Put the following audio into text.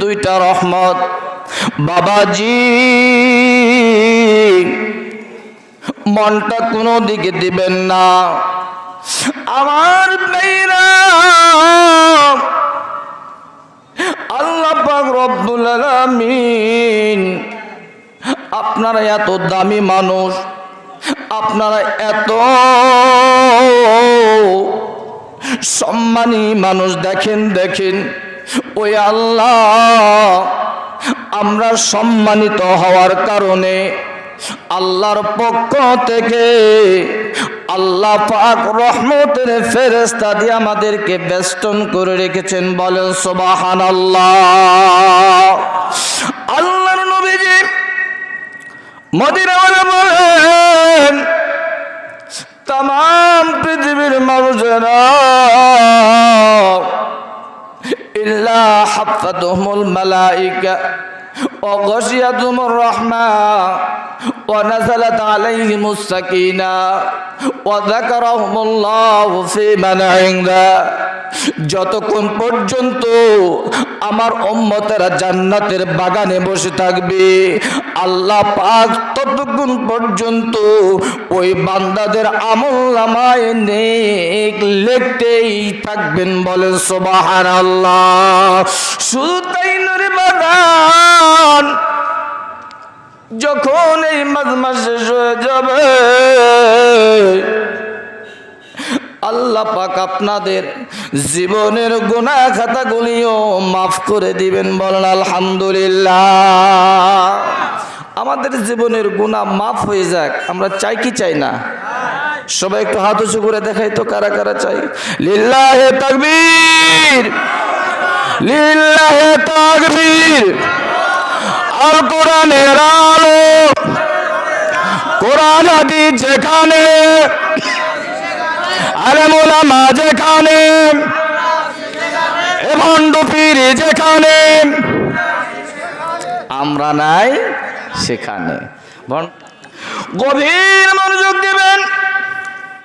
দুইটা রহমত। বাবাজি মনটা কোনো দিকে দিবেন না আমার ভাইরা। আল্লাহ পাক রব্বুল আলামিন আপনারা এত দামি মানুষ, আপনারা এত সম্মানী মানুষ, দেখেন দেখেন ওই আল্লাহ আমরা সম্মানিত হওয়ার কারণে আল্লাহর পক্ষ থেকে আল্লাহ পাক রহমতের ফেরেশতা দিয়ে আমাদেরকে বেষ্টন করে রেখেছেন। বলেন সুবহানাল্লাহ। আল্লাহর নবীজি মদিনাওয়ালা বলেন तमाम পৃথিবীর মানুষেরা ইল্লা হাফাতুহুমুল মালাইকা ওয়া গাশিয়াতুহুমুর রাহমা ওয়া নাযালাত আলাইহিমুস সাকিনা ওয়া যাকারাহুমুল্লাহু ফি মান ইনদা। যতক্ষণ পর্যন্ত আমার উম্মতেরা জান্নাতের বাগানে বসে থাকবে আল্লাহ পাক ততক্ষণ পর্যন্ত ওই বান্দাদের আমলনামায় নেক লিখতেই থাকবেন। বলেন সুবহানাল্লাহ। শুধু তাই নয় বাগান, যখন এই মাস শেষ হয়ে যাবে আল্লাহ পাক আপনাদের জীবনের গুনাহ খাতাগুলিও মাফ করে দিবেন। বলেন আলহামদুলিল্লাহ। আমাদের জীবনের গুনাহ মাফ হয়ে যাক, আমরা চাই কি চাই না? সবাই একটু হাত উঁচু করে দেখাই তো কারা কারা চাই। লিল্লাহে তাকবীর, লিল্লাহে তাকবীর। আল কোরআনের আলো, কোরআন হাদিস যেখানে, আলেম ওলামা যেখানে, এ ভণ্ড পীর যেখানে, আমরা নাই সেখানে। গভীর মনোযোগ দিবেন।